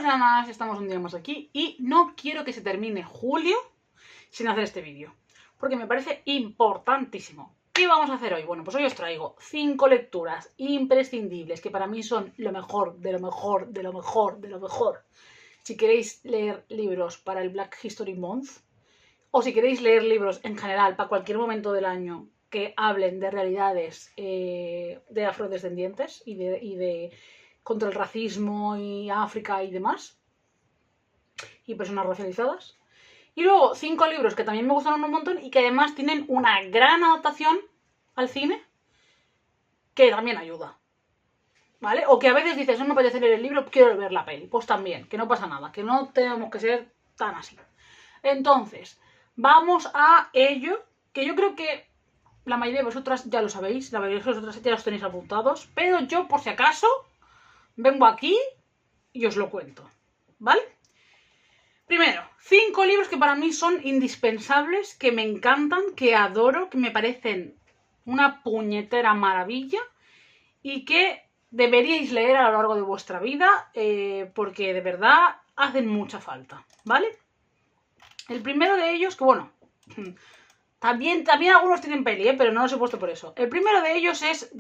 Buenas llamas, estamos un día más aquí y no quiero que se termine julio sin hacer este vídeo, porque me parece importantísimo. ¿Qué vamos a hacer hoy? Bueno, pues hoy os traigo 5 lecturas imprescindibles que para mí son lo mejor, de lo mejor, de lo mejor, de lo mejor. Si queréis leer libros para el Black History Month, o si queréis leer libros en general para cualquier momento del año que hablen de realidades de afrodescendientes y de contra el racismo y África y demás, y personas racializadas. Y luego 5 libros que también me gustaron un montón y que además tienen una gran adaptación al cine que también ayuda, ¿vale? O que a veces dices, no me apetece leer el libro, quiero ver la peli. Pues también, que no pasa nada, que no tenemos que ser tan así. Entonces, vamos a ello, que yo creo que la mayoría de vosotras ya lo sabéis, la mayoría de vosotras ya los tenéis apuntados, pero yo, por si acaso, vengo aquí y os lo cuento, ¿vale? Primero, 5 libros que para mí son indispensables, que me encantan, que adoro, que me parecen una puñetera maravilla y que deberíais leer a lo largo de vuestra vida porque de verdad hacen mucha falta, ¿vale? El primero de ellos, que bueno, también algunos tienen peli, pero no los he puesto por eso. El primero de ellos es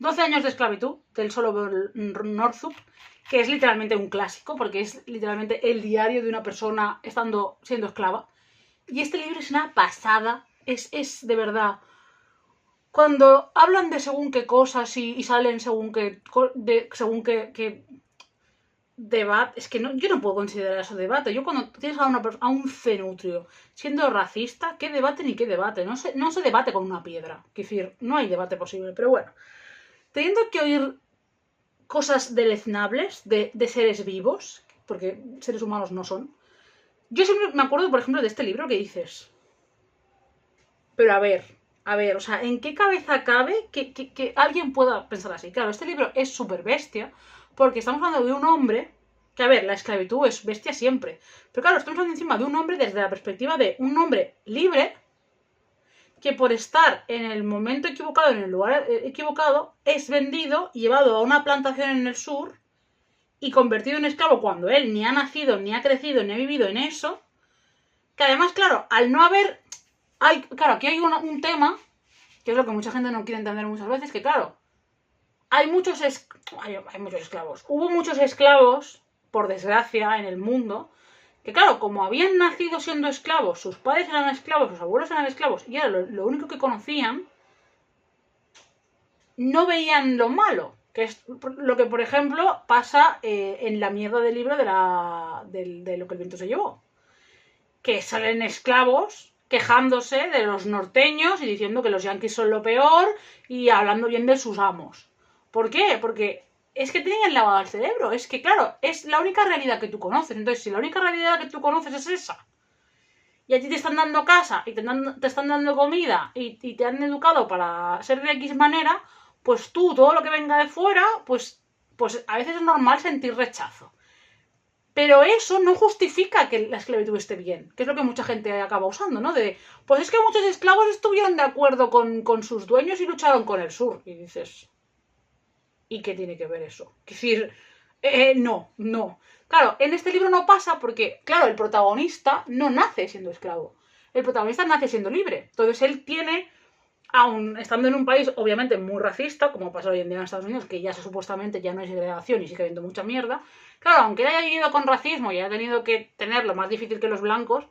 12 años de esclavitud, del Solomon Northup, que es literalmente un clásico, porque es literalmente el diario de una persona siendo esclava. Y este libro es una pasada, es de verdad. Cuando hablan de según qué cosas y salen según qué debate, es que no, yo no puedo considerar eso debate. Yo cuando tienes a un cenutrio siendo racista, ¿qué debate ni qué debate? No se debate con una piedra. Es decir, no hay debate posible. Pero bueno, teniendo que oír cosas deleznables de seres vivos, porque seres humanos no son, yo siempre me acuerdo, por ejemplo, de este libro que dices, pero a ver, o sea, ¿en qué cabeza cabe que alguien pueda pensar así? Claro, este libro es súper bestia, porque estamos hablando de un hombre, que a ver, la esclavitud es bestia siempre, pero claro, estamos hablando encima de un hombre desde la perspectiva de un hombre libre, que por estar en el momento equivocado, en el lugar equivocado, es vendido y llevado a una plantación en el sur y convertido en esclavo cuando él ni ha nacido, ni ha crecido, ni ha vivido en eso, que además, claro, al no haber... claro, aquí hay un tema, que es lo que mucha gente no quiere entender muchas veces, que claro, hay muchos esclavos. Hubo muchos esclavos, por desgracia, en el mundo, que claro, como habían nacido siendo esclavos, sus padres eran esclavos, sus abuelos eran esclavos, y era lo único que conocían, no veían lo malo. Que es lo que, por ejemplo, pasa en la mierda del libro de lo que el viento se llevó. Que salen esclavos quejándose de los norteños y diciendo que los yanquis son lo peor y hablando bien de sus amos. ¿Por qué? Porque es que tienen lavado el cerebro. Es que, claro, es la única realidad que tú conoces. Entonces, si la única realidad que tú conoces es esa, y a ti te están dando casa y te están dando comida y te han educado para ser de X manera, pues tú, todo lo que venga de fuera, pues a veces es normal sentir rechazo. Pero eso no justifica que la esclavitud esté bien, que es lo que mucha gente acaba usando, ¿no? Pues es que muchos esclavos estuvieron de acuerdo con sus dueños y lucharon con el sur. Y dices, ¿y qué tiene que ver eso? Es decir, no. Claro, en este libro no pasa porque, claro, el protagonista no nace siendo esclavo. El protagonista nace siendo libre. Entonces él tiene, aun estando en un país obviamente muy racista, como pasa hoy en día en Estados Unidos, que ya supuestamente ya no hay segregación y sigue habiendo mucha mierda, claro, aunque él haya vivido con racismo y haya tenido que tenerlo más difícil que los blancos,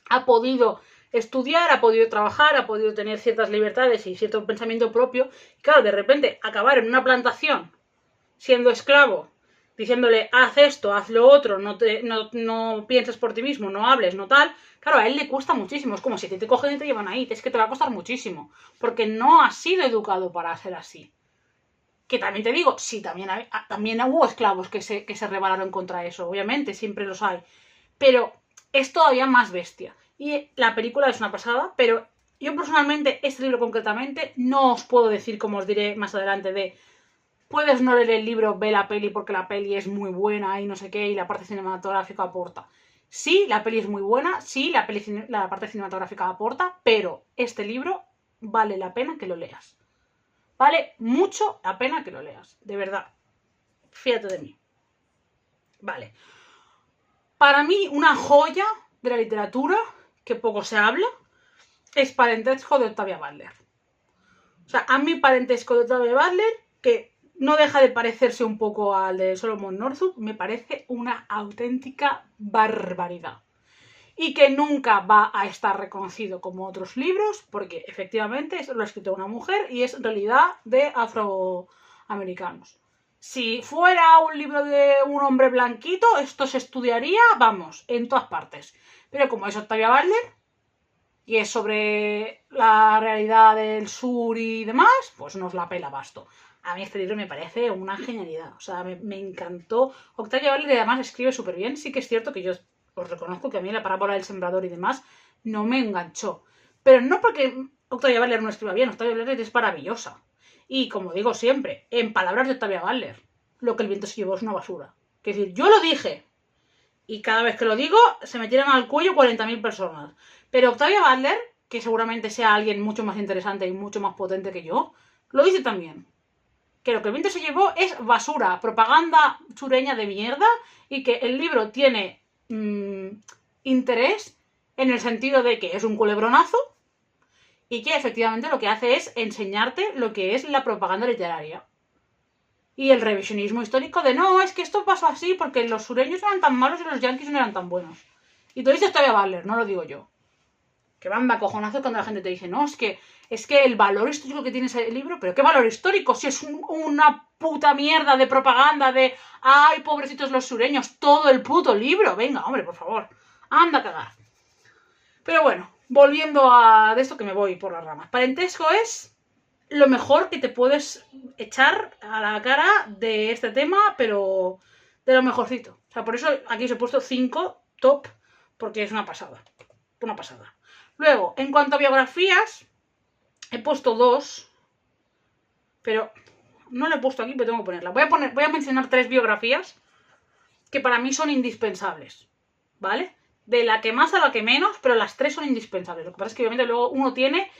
ha podido estudiar, ha podido trabajar, ha podido tener ciertas libertades y cierto pensamiento propio. Y claro, de repente acabar en una plantación siendo esclavo, diciéndole haz esto, haz lo otro, no pienses por ti mismo, no hables, no tal, claro, a él le cuesta muchísimo. Es como si te cogen y te llevan ahí, es que te va a costar muchísimo, porque no has sido educado para ser así. Que también te digo, sí, también hubo esclavos que se rebelaron contra eso, obviamente, siempre los hay, pero es todavía más bestia. Y la película es una pasada, pero yo personalmente, este libro concretamente, no os puedo decir, como os diré más adelante, puedes no leer el libro, ve la peli porque la peli es muy buena y no sé qué, y la parte cinematográfica aporta. Sí, la peli es muy buena, sí, la parte cinematográfica aporta, pero este libro vale la pena que lo leas. Vale mucho la pena que lo leas, de verdad. fíjate de mí. Vale. Para mí, una joya de la literatura, que poco se habla, es Parentesco de Octavia Butler. O sea, a mí Parentesco de Octavia Butler, que no deja de parecerse un poco al de Solomon Northup, me parece una auténtica barbaridad. Y que nunca va a estar reconocido como otros libros, porque efectivamente lo ha escrito una mujer y es realidad de afroamericanos. Si fuera un libro de un hombre blanquito, esto se estudiaría, vamos, en todas partes. Pero como es Octavia Butler y es sobre la realidad del sur y demás, pues nos la pela basto. A mí este libro me parece una genialidad. O sea, me encantó. Octavia Butler además escribe súper bien. Sí que es cierto que yo os reconozco que a mí la parábola del sembrador y demás no me enganchó. Pero no porque Octavia Butler no escriba bien. Octavia Butler es maravillosa. Y como digo siempre, en palabras de Octavia Butler, lo que el viento se llevó es una basura. Es decir, yo lo dije. Y cada vez que lo digo, se me tiran al cuello 40.000 personas. Pero Octavia Butler, que seguramente sea alguien mucho más interesante y mucho más potente que yo, lo dice también. Que lo que el viento se llevó es basura, propaganda sureña de mierda, y que el libro tiene interés en el sentido de que es un culebronazo y que efectivamente lo que hace es enseñarte lo que es la propaganda literaria. Y el revisionismo histórico de no, es que esto pasó así porque los sureños eran tan malos y los yanquis no eran tan buenos. Y te lo dice Octavia Butler, no lo digo yo. Que van de acojonazo cuando la gente te dice, no, es que el valor histórico que tiene ese libro, pero ¿qué valor histórico? Si es una puta mierda de propaganda de, ay, pobrecitos los sureños, todo el puto libro. Venga, hombre, por favor, anda a cagar. Pero bueno, volviendo a de esto que me voy por las ramas. Parentesco es lo mejor que te puedes echar a la cara de este tema, pero de lo mejorcito. O sea, por eso aquí os he puesto 5 top, porque es una pasada. Una pasada. Luego, en cuanto a biografías, he puesto 2, pero no la he puesto aquí, pero tengo que ponerla. Voy a mencionar 3 biografías que para mí son indispensables, ¿vale? De la que más a la que menos, pero las 3 son indispensables. Lo que pasa es que obviamente luego uno tiene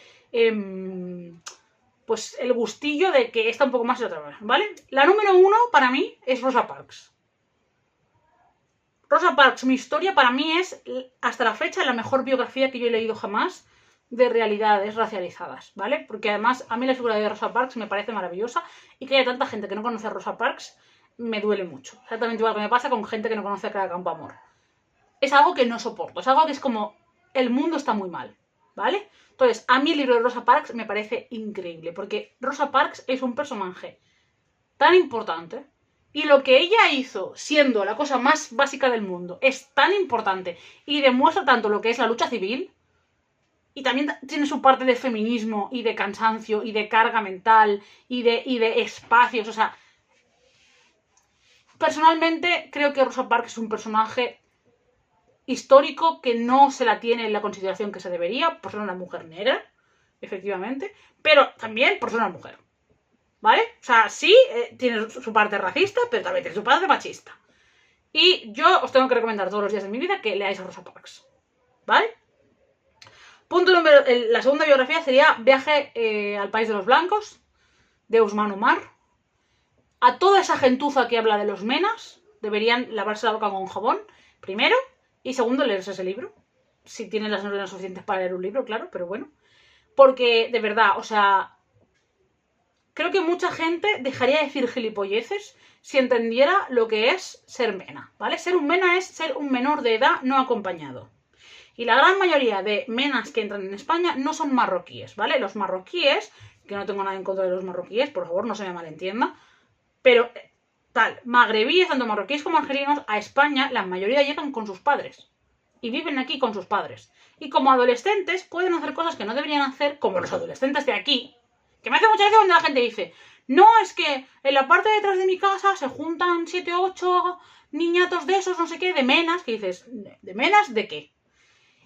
pues el gustillo de que está un poco más y otra vez, ¿vale? La número 1 para mí es Rosa Parks. Rosa Parks, mi historia, para mí es, hasta la fecha, la mejor biografía que yo he leído jamás de realidades racializadas, ¿vale? Porque además a mí la figura de Rosa Parks me parece maravillosa y que haya tanta gente que no conoce a Rosa Parks me duele mucho. Exactamente igual que me pasa con gente que no conoce a Clara Campoamor. Es algo que no soporto, es algo que es como, el mundo está muy mal, ¿vale? Entonces, a mí el libro de Rosa Parks me parece increíble, porque Rosa Parks es un personaje tan importante. Y lo que ella hizo, siendo la cosa más básica del mundo, es tan importante y demuestra tanto lo que es la lucha civil, y también tiene su parte de feminismo y de cansancio y de carga mental y de espacios. O sea, personalmente creo que Rosa Parks es un personaje histórico que no se la tiene en la consideración que se debería por ser una mujer negra, efectivamente, pero también por ser una mujer. ¿Vale? O sea, sí, tiene su parte racista, pero también tiene su parte machista. Y yo os tengo que recomendar todos los días de mi vida que leáis a Rosa Parks. ¿Vale? La segunda biografía sería Viaje al País de los Blancos, de Usman Umar. A toda esa gentuza que habla de los menas, deberían lavarse la boca con jabón, primero, y segundo, leerse ese libro. Si tienen las neuronas suficientes para leer un libro, claro, pero bueno. Porque, de verdad, o sea, creo que mucha gente dejaría de decir gilipolleces si entendiera lo que es ser mena, ¿vale? Ser un mena es ser un menor de edad no acompañado. Y la gran mayoría de menas que entran en España no son marroquíes, ¿vale? Los marroquíes, que no tengo nada en contra de los marroquíes, por favor, no se me malentienda, pero magrebíes, tanto marroquíes como argelinos, a España la mayoría llegan con sus padres. Y viven aquí con sus padres. Y como adolescentes pueden hacer cosas que no deberían hacer, como los adolescentes de aquí. Que me hace muchas veces cuando la gente dice, no, es que en la parte de detrás de mi casa se juntan 7 o 8 niñatos de esos, no sé qué, de menas, que dices, ¿de menas de qué?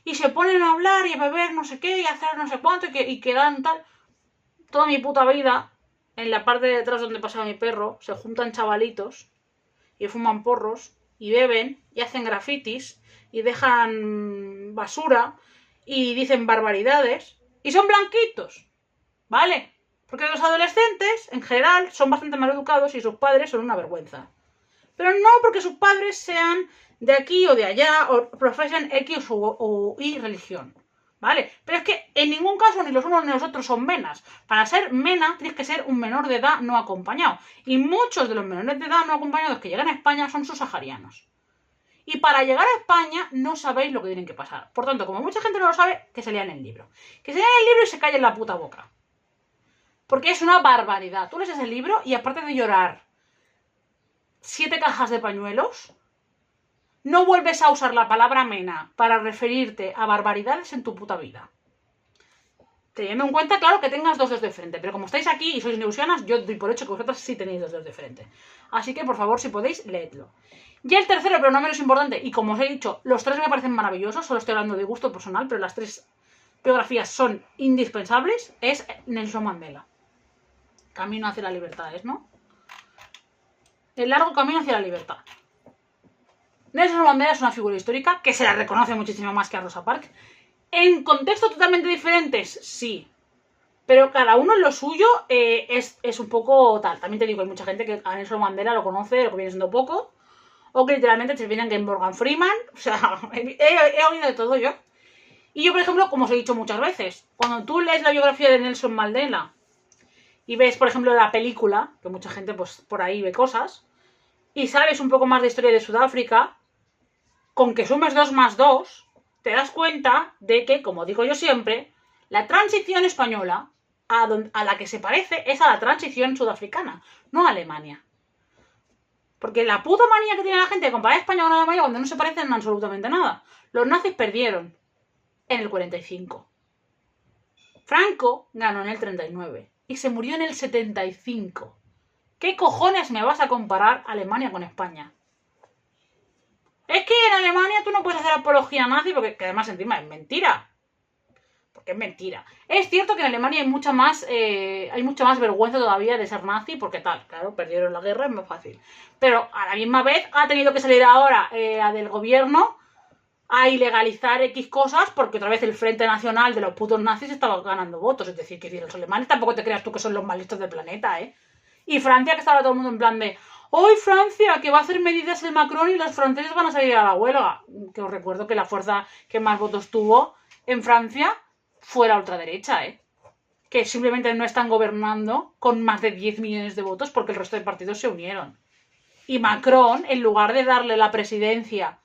Y se ponen a hablar y a beber no sé qué y a hacer no sé cuánto y que dan tal. Toda mi puta vida, en la parte de detrás donde pasaba mi perro, se juntan chavalitos y fuman porros y beben y hacen grafitis y dejan basura y dicen barbaridades y son blanquitos, ¿vale? Porque los adolescentes, en general, son bastante mal educados y sus padres son una vergüenza. pero no porque sus padres sean de aquí o de allá o profesen X o Y religión. ¿Vale? Pero es que en ningún caso ni los unos ni los otros son menas. Para ser mena tienes que ser un menor de edad no acompañado. Y muchos de los menores de edad no acompañados que llegan a España son subsaharianos. Y para llegar a España no sabéis lo que tienen que pasar. Por tanto, como mucha gente no lo sabe, que se lean el libro. Que se lean el libro y se callen la puta boca. Porque es una barbaridad. Tú lees ese libro y aparte de llorar 7 cajas de pañuelos, no vuelves a usar la palabra mena para referirte a barbaridades en tu puta vida. Teniendo en cuenta, claro, que tengas 2 dedos de frente. Pero como estáis aquí y sois neusianas, yo doy por hecho que vosotras sí tenéis 2 dedos de frente. Así que, por favor, si podéis, leedlo. Y el tercero, pero no menos importante, y como os he dicho, los 3 me parecen maravillosos, solo estoy hablando de gusto personal, pero las 3 biografías son indispensables, es Nelson Mandela. Camino hacia la libertad, ¿no? El largo camino hacia la libertad. Nelson Mandela es una figura histórica que se la reconoce muchísimo más que a Rosa Parks. En contextos totalmente diferentes, sí. Pero cada uno en lo suyo es un poco tal. También te digo, hay mucha gente que a Nelson Mandela lo conoce, lo que viene siendo poco. O que literalmente te vienen que en Morgan Freeman. O sea, he oído de todo yo. Y yo, por ejemplo, como os he dicho muchas veces, cuando tú lees la biografía de Nelson Mandela y ves, por ejemplo, la película, que mucha gente pues por ahí ve cosas, y sabes un poco más de historia de Sudáfrica, con que sumes 2 más 2, te das cuenta de que, como digo yo siempre, la transición española a la que se parece es a la transición sudafricana, no a Alemania. Porque la puta manía que tiene la gente de comparar España con Alemania cuando no se parecen en absolutamente nada. Los nazis perdieron en el 45. Franco ganó en el 39 y se murió en el 75. ¿Qué cojones me vas a comparar Alemania con España? Es que en Alemania tú no puedes hacer apología nazi porque que además encima es mentira. Porque es mentira. Es cierto que en Alemania hay mucha más vergüenza todavía de ser nazi porque tal, claro, perdieron la guerra, es más fácil. Pero a la misma vez ha tenido que salir ahora del gobierno a ilegalizar X cosas porque otra vez el Frente Nacional de los putos nazis estaba ganando votos. Es decir, que los alemanes tampoco te creas tú que son los más listos del planeta, ¿eh? Y Francia, que estaba todo el mundo en plan de ¡hoy Francia! Que va a hacer medidas el Macron y los franceses van a salir a la huelga. Que os recuerdo que la fuerza que más votos tuvo en Francia fue la ultraderecha, ¿eh? Que simplemente no están gobernando con más de 10 millones de votos porque el resto de partidos se unieron. Y Macron, en lugar de darle la presidencia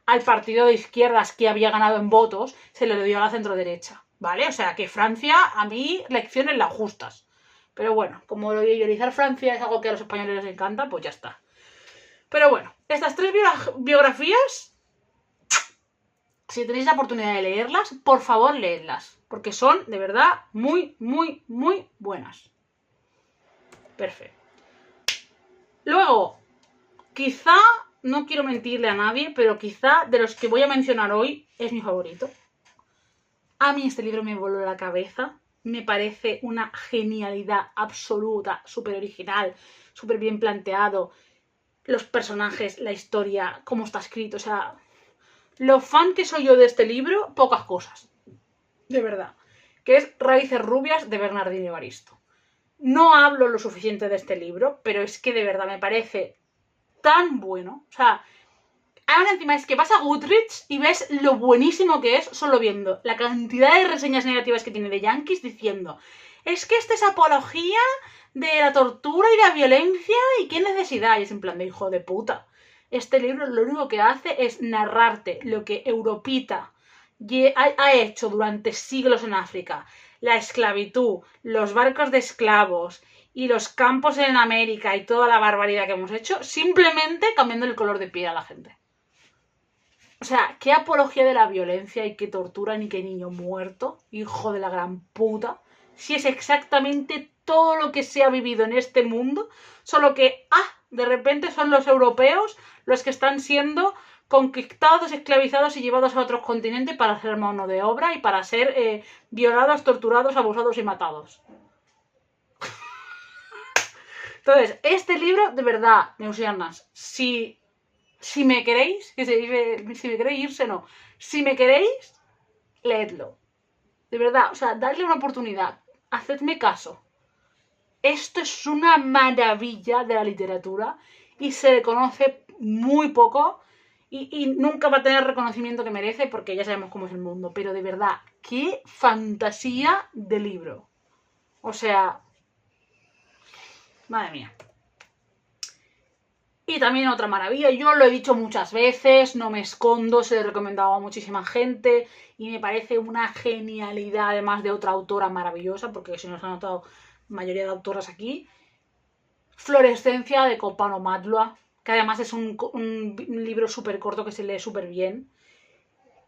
al partido de izquierdas que había ganado en votos, se lo dio a la centroderecha, ¿vale? O sea que Francia, a mí, lecciones las justas. Pero bueno, como lo de idealizar Francia es algo que a los españoles les encanta, pues ya está. Pero bueno, estas 3 biografías, si tenéis la oportunidad de leerlas, por favor leedlas. Porque son, de verdad, muy, muy, muy buenas. Perfecto. Luego, quizá, no quiero mentirle a nadie, pero quizá de los que voy a mencionar hoy es mi favorito. A mí este libro me voló la cabeza. Me parece una genialidad absoluta, súper original, súper bien planteado. Los personajes, la historia, cómo está escrito. O sea, lo fan que soy yo de este libro, pocas cosas. De verdad. Que es Raíces Rubias de Bernardino Evaristo. No hablo lo suficiente de este libro, pero es que de verdad me parece tan bueno. O sea, ahora encima es que vas a Goodreads y ves lo buenísimo que es solo viendo la cantidad de reseñas negativas que tiene de yankees diciendo es que esta es apología de la tortura y la violencia y qué necesidad. Y es en plan de hijo de puta. Este libro lo único que hace es narrarte lo que Europita ha hecho durante siglos en África. La esclavitud, los barcos de esclavos y los campos en América y toda la barbaridad que hemos hecho, simplemente cambiando el color de piel a la gente. O sea, qué apología de la violencia y qué tortura ni qué niño muerto, hijo de la gran puta, si es exactamente todo lo que se ha vivido en este mundo, solo que, de repente son los europeos los que están siendo conquistados, esclavizados y llevados a otros continentes para ser mano de obra y para ser violados, torturados, abusados y matados. Entonces, este libro, de verdad, neusianas, si me queréis, si me queréis irse, no. Si me queréis, leedlo. De verdad, o sea, dadle una oportunidad. Hacedme caso. Esto es una maravilla de la literatura y se le conoce muy poco y nunca va a tener el reconocimiento que merece porque ya sabemos cómo es el mundo. Pero de verdad, qué fantasía de libro. O sea, madre mía. Y también otra maravilla, yo lo he dicho muchas veces, no me escondo, se lo he recomendado a muchísima gente y me parece una genialidad, además de otra autora maravillosa, porque se nos ha notado mayoría de autoras aquí. Florescencia de Copano Matlua, que además es un libro súper corto que se lee súper bien.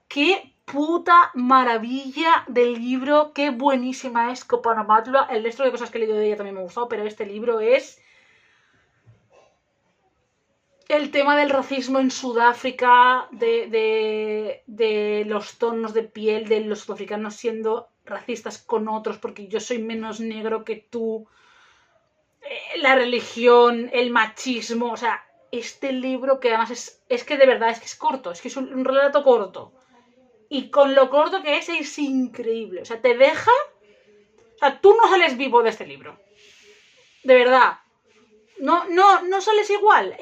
¡Qué puta maravilla del libro! ¡Qué buenísima es Copano Matlua! El resto de cosas que he leído de ella también me ha gustado, pero este libro es... El tema del racismo en Sudáfrica, de los tonos de piel de los sudafricanos siendo racistas con otros porque yo soy menos negro que tú, la religión, el machismo, o sea, este libro que además es que de verdad es que es corto, es que es un relato corto. Y con lo corto que es increíble, o sea, te deja... O sea, tú no sales vivo de este libro. De verdad. No sales igual.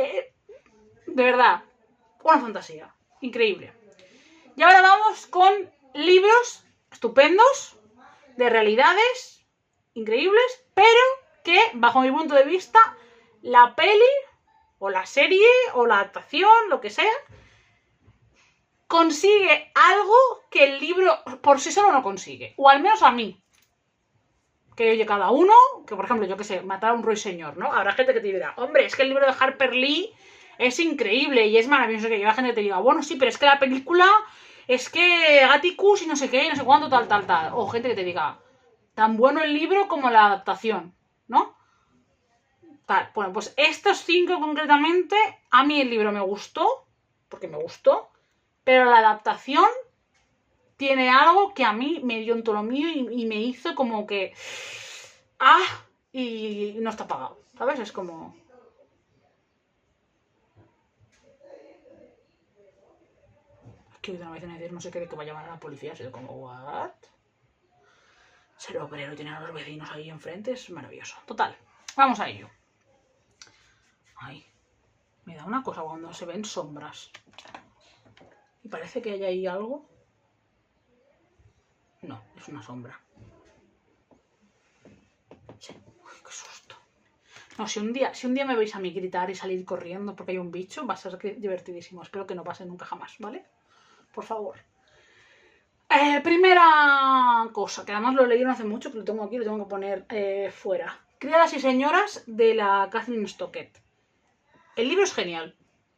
De verdad, una fantasía. Increíble. Y ahora vamos con libros estupendos, de realidades increíbles, pero que, bajo mi punto de vista, la peli, o la serie, o la adaptación, lo que sea, consigue algo que el libro por sí solo no consigue. O al menos a mí. Que oye, cada uno, que por ejemplo, yo que sé, matar a un ruiseñor, ¿no? Habrá gente que te dirá, hombre, es que el libro de Harper Lee es increíble y es maravilloso, que haya gente que te diga, bueno, sí, pero es que la película es que Atticus y no sé qué, no sé cuánto, tal. O gente que te diga, tan bueno el libro como la adaptación, ¿no? Tal. Bueno, pues estos 5 concretamente, a mí el libro me gustó, porque me gustó, pero la adaptación tiene algo que a mí me dio en todo lo mío y me hizo como que... ¡Ah! Y no está pagado, ¿sabes? Es como... Que una vez en decir no sé qué de que va a llamar a la policía, así como, ¿what? Ser obrero y tener a los vecinos ahí enfrente es maravilloso. Total, vamos a ello. Ay, me da una cosa cuando se ven sombras. Y parece que hay ahí algo. No, es una sombra. Sí. Uy, qué susto. No, si un día me veis a mí gritar y salir corriendo porque hay un bicho, va a ser divertidísimo. Espero que no pase nunca jamás, ¿vale? Por favor. Primera cosa, que además lo leí no hace mucho, pero lo tengo aquí, lo tengo que poner fuera. Criadas y señoras de la Catherine Stockett. El libro es genial.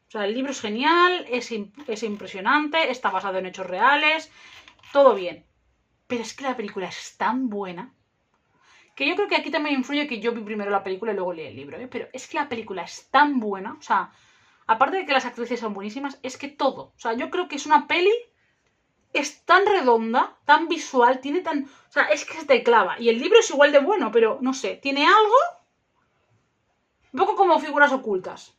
O sea, el libro es genial, es impresionante, está basado en hechos reales, todo bien. Pero es que la película es tan buena que yo creo que aquí también influye que yo vi primero la película y luego leí el libro, ¿eh? Pero es que la película es tan buena, o sea, aparte de que las actrices son buenísimas, es que todo. O sea, yo creo que es una peli, es tan redonda, tan visual, tiene tan... O sea, es que se te clava. Y el libro es igual de bueno, pero no sé, tiene algo un poco como Figuras Ocultas.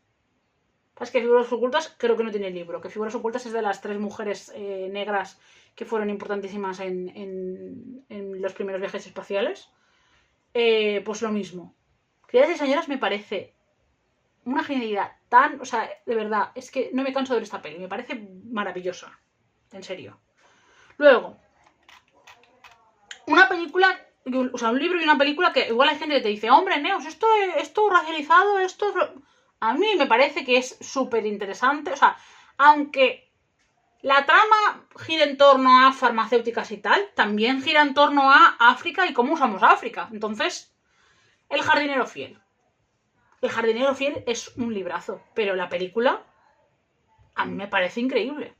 Es que Figuras Ocultas creo que no tiene libro, que Figuras Ocultas es de las 3 mujeres negras que fueron importantísimas en los primeros viajes espaciales. Pues lo mismo. Criadas y señoras me parece una genialidad tan... O sea, de verdad, es que no me canso de ver esta peli, me parece maravillosa. En serio. Luego, una película, o sea, un libro y una película que igual hay gente que te dice, hombre, Neos, esto racializado, esto... A mí me parece que es súper interesante, o sea, aunque la trama gira en torno a farmacéuticas y tal, también gira en torno a África y cómo usamos África. Entonces, El jardinero fiel. El jardinero fiel es un librazo, pero la película a mí me parece increíble.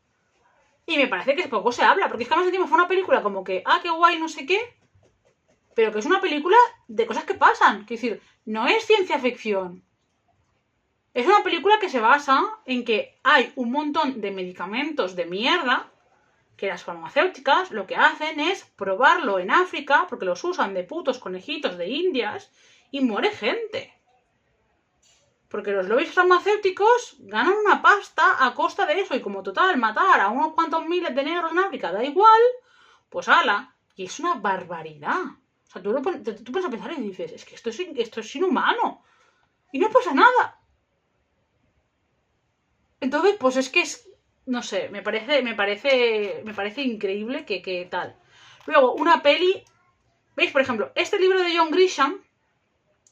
Y me parece que poco se habla, porque es que además encima fue una película como que, qué guay, no sé qué, pero que es una película de cosas que pasan. Quiero decir, no es ciencia ficción. Es una película que se basa en que hay un montón de medicamentos de mierda que las farmacéuticas lo que hacen es probarlo en África porque los usan de putos conejitos de indias y muere gente. Porque los lobbies farmacéuticos ganan una pasta a costa de eso y como total matar a unos cuantos miles de negros en África da igual, pues ala. Y es una barbaridad. O sea, tú pones a pensar y dices, es que esto es inhumano. Y no pasa nada. Entonces, pues es que es, no sé, me parece increíble que tal. Luego, una peli, ¿veis? Por ejemplo, este libro de John Grisham,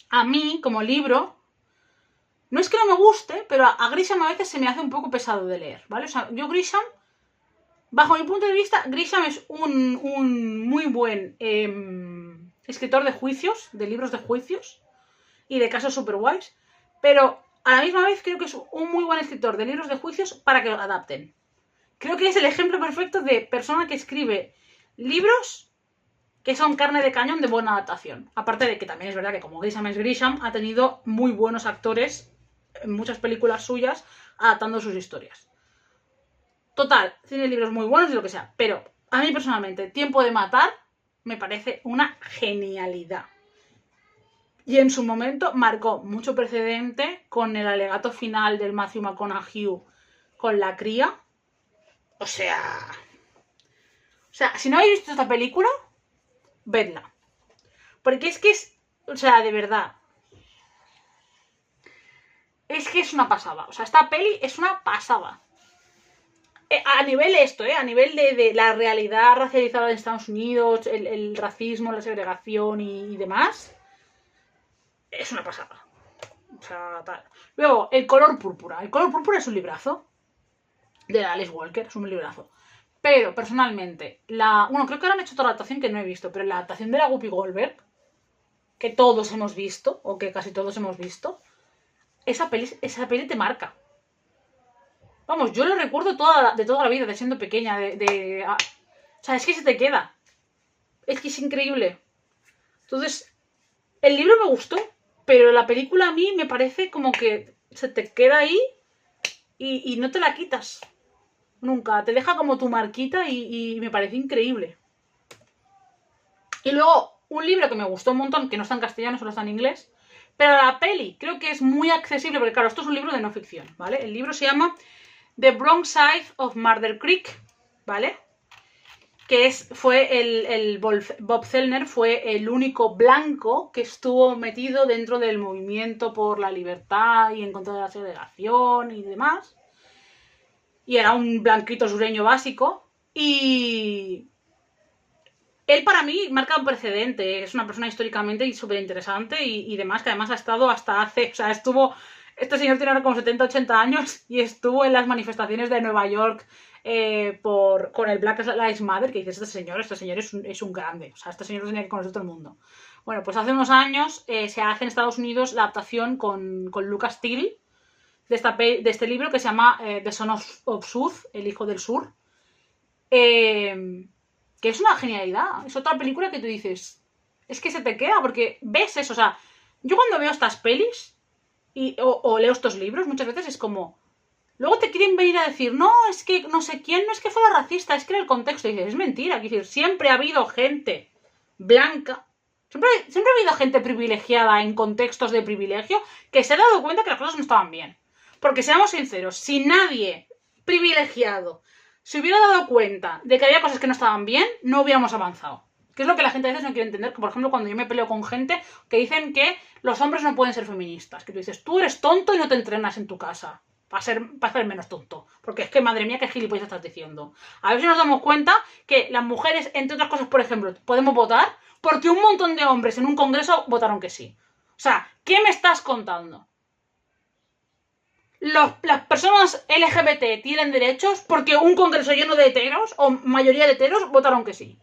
a mí, como libro, no es que no me guste, pero a Grisham a veces se me hace un poco pesado de leer, ¿vale? O sea, yo Grisham, bajo mi punto de vista, Grisham es un muy buen escritor de juicios, de libros de juicios y de casos super guays, pero a la misma vez creo que es un muy buen escritor de libros de juicios para que lo adapten. Creo que es el ejemplo perfecto de persona que escribe libros que son carne de cañón de buena adaptación. Aparte de que también es verdad que como Grisham es Grisham, ha tenido muy buenos actores en muchas películas suyas adaptando sus historias. Total, tiene libros muy buenos y lo que sea, pero a mí personalmente, Tiempo de matar me parece una genialidad. Y en su momento marcó mucho precedente con el alegato final del Matthew McConaughey con la cría. O sea, si no habéis visto esta película, vedla. Porque es que es, o sea, de verdad. Es que es una pasada. O sea, esta peli es una pasada. A nivel a nivel de la realidad racializada de Estados Unidos, el racismo, la segregación y demás, es una pasada. O sea, tal. Luego, El color púrpura. El color púrpura es un librazo de Alice Walker, es un librazo. Pero, personalmente, bueno, creo que ahora han hecho otra adaptación que no he visto, pero la adaptación de la Whoopi Goldberg, que todos hemos visto, o que casi todos hemos visto, esa peli te marca. Vamos, yo lo recuerdo de toda la vida, de siendo pequeña, o sea, es que se te queda. Es que es increíble. Entonces, el libro me gustó, pero la película a mí me parece como que se te queda ahí y no te la quitas. Nunca. Te deja como tu marquita y me parece increíble. Y luego, un libro que me gustó un montón, que no está en castellano, solo está en inglés, pero la peli creo que es muy accesible, porque claro, esto es un libro de no ficción, ¿vale? El libro se llama The Wrong Side of Murder Creek, ¿vale? Que fue Bob Zellner fue el único blanco que estuvo metido dentro del movimiento por la libertad y en contra de la segregación y demás. Y era un blanquito sureño básico. Y él para mí marca un precedente. Es una persona históricamente súper interesante y demás, que además ha estado hasta hace... O sea, este señor tiene ahora como 70, 80 años y estuvo en las manifestaciones de Nueva York con el Black Lives Matter, que dices, este señor es un grande. O sea, este señor lo tenía que conocer todo el mundo. Bueno, pues hace unos años se hace en Estados Unidos la adaptación con Lucas Steele de este libro que se llama The Son of South, El Hijo del Sur. Que es una genialidad. Es otra película que tú dices, es que se te queda, porque ves eso. O sea, yo cuando veo estas pelis o leo estos libros, muchas veces es como... Luego te quieren venir a decir, no, es que no sé quién, no es que fuera racista, es que era el contexto. Y dices, es mentira. Es decir, siempre ha habido gente blanca, siempre ha habido gente privilegiada en contextos de privilegio que se ha dado cuenta que las cosas no estaban bien. Porque seamos sinceros, si nadie privilegiado se hubiera dado cuenta de que había cosas que no estaban bien, no hubiéramos avanzado. Que es lo que la gente a veces no quiere entender. Que, por ejemplo, cuando yo me peleo con gente que dicen que los hombres no pueden ser feministas. Que tú dices, tú eres tonto y no te entrenas en tu casa. Para ser menos tonto. Porque es que, madre mía, qué gilipollas estás diciendo. A ver si nos damos cuenta que las mujeres, entre otras cosas, por ejemplo, podemos votar porque un montón de hombres en un congreso votaron que sí. O sea, ¿qué me estás contando? Las personas LGBT tienen derechos porque un congreso lleno de heteros o mayoría de heteros votaron que sí.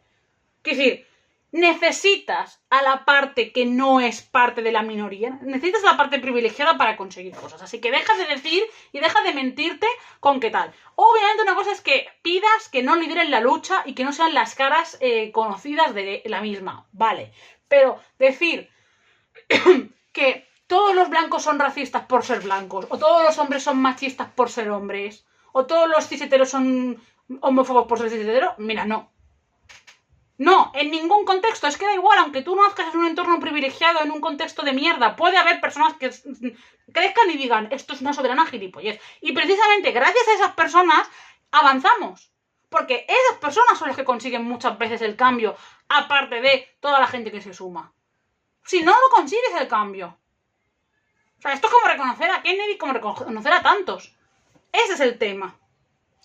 Es decir, necesitas a la parte que no es parte de la minoría, necesitas a la parte privilegiada para conseguir cosas. Así que deja de decir y deja de mentirte con qué tal. Obviamente una cosa es que pidas que no lideren la lucha y que no sean las caras conocidas de la misma, vale. Pero decir que todos los blancos son racistas por ser blancos, o todos los hombres son machistas por ser hombres, o todos los ciseteros son homófobos por ser ciseteros, mira, no. No, en ningún contexto, es que da igual, aunque tú nazcas en un entorno privilegiado, en un contexto de mierda, puede haber personas que crezcan y digan, esto es una soberana gilipollez. Y precisamente gracias a esas personas avanzamos. Porque esas personas son las que consiguen muchas veces el cambio, aparte de toda la gente que se suma. Si no, no consigues el cambio. O sea, esto es como reconocer a Kennedy, como reconocer a tantos. Ese es el tema.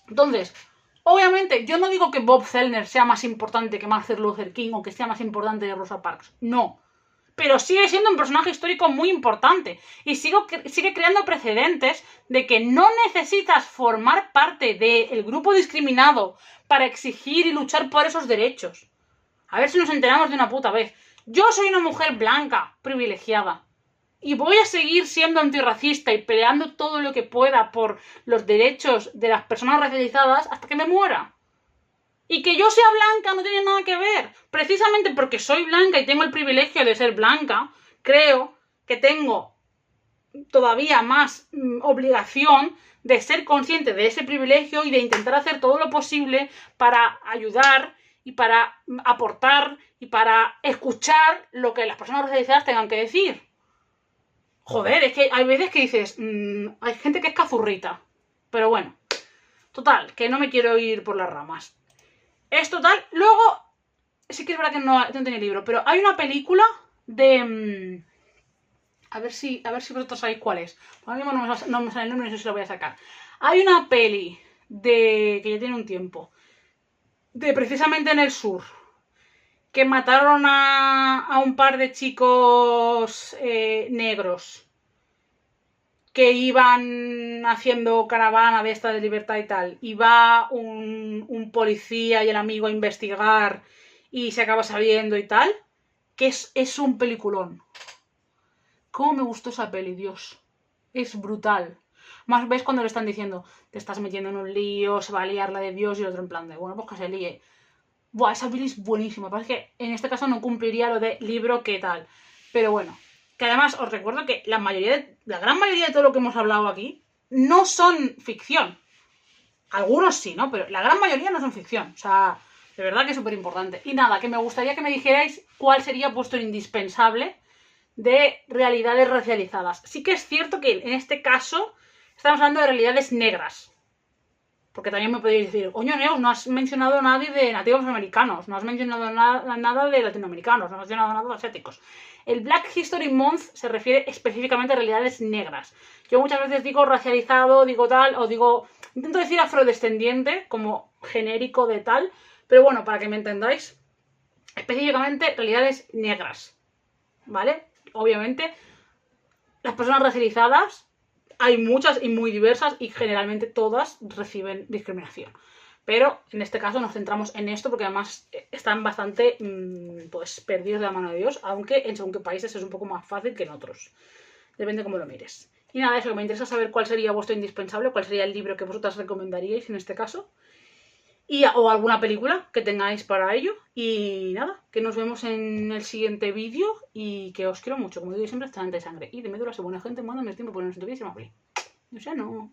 Entonces, obviamente, yo no digo que Bob Zellner sea más importante que Martin Luther King o que sea más importante que Rosa Parks. No. Pero sigue siendo un personaje histórico muy importante. Y sigue creando precedentes de que no necesitas formar parte del grupo discriminado para exigir y luchar por esos derechos. A ver si nos enteramos de una puta vez. Yo soy una mujer blanca, privilegiada. Y voy a seguir siendo antirracista y peleando todo lo que pueda por los derechos de las personas racializadas hasta que me muera. Y que yo sea blanca no tiene nada que ver. Precisamente porque soy blanca y tengo el privilegio de ser blanca, creo que tengo todavía más obligación de ser consciente de ese privilegio y de intentar hacer todo lo posible para ayudar y para aportar y para escuchar lo que las personas racializadas tengan que decir. Joder, es que hay veces que dices, hay gente que es cazurrita. Pero bueno, total, que no me quiero ir por las ramas. Es total. Luego, sí que es verdad que no tenía el libro, pero hay una película de... a ver si vosotros sabéis cuál es. Ahora mismo no me sale el nombre, no sé si lo voy a sacar. Hay una peli que ya tiene un tiempo, de precisamente en el sur, que mataron a un par de chicos negros que iban haciendo caravana de esta de libertad y tal, y va un policía y el amigo a investigar y se acaba sabiendo y tal, que es un peliculón. ¿Cómo me gustó esa peli, Dios? Es brutal. Más ves cuando le están diciendo, te estás metiendo en un lío, se va a liar la de Dios, y el otro en plan de, bueno, pues que se líe. Buah, esa peli es buenísima. Parece que en este caso no cumpliría lo de libro que tal. Pero bueno, que además os recuerdo que la gran mayoría de todo lo que hemos hablado aquí no son ficción. Algunos sí, ¿no? Pero la gran mayoría no son ficción. O sea, de verdad que es súper importante. Y nada, que me gustaría que me dijerais cuál sería vuestro indispensable de realidades racializadas. Sí que es cierto que en este caso estamos hablando de realidades negras. Porque también me podéis decir, oño, Neus, no has mencionado a nadie de nativos americanos, no has mencionado nada de latinoamericanos, no has mencionado nada de asiáticos. El Black History Month se refiere específicamente a realidades negras. Yo muchas veces digo racializado, digo tal, o digo, intento decir afrodescendiente, como genérico de tal, pero bueno, para que me entendáis, específicamente realidades negras, ¿vale? Obviamente, las personas racializadas, hay muchas y muy diversas y generalmente todas reciben discriminación. Pero en este caso nos centramos en esto porque además están bastante pues perdidos de la mano de Dios, aunque en según qué países es un poco más fácil que en otros. Depende de cómo lo mires. Y nada, eso, me interesa saber cuál sería vuestro indispensable, cuál sería el libro que vosotras recomendaríais en este caso. O alguna película que tengáis para ello. Y nada, que nos vemos en el siguiente vídeo y que os quiero mucho. Como digo siempre, hasta de sangre. Y de médula, buena gente, mando mi tiempo por el siguiente vídeo y se me abre. O sea, no.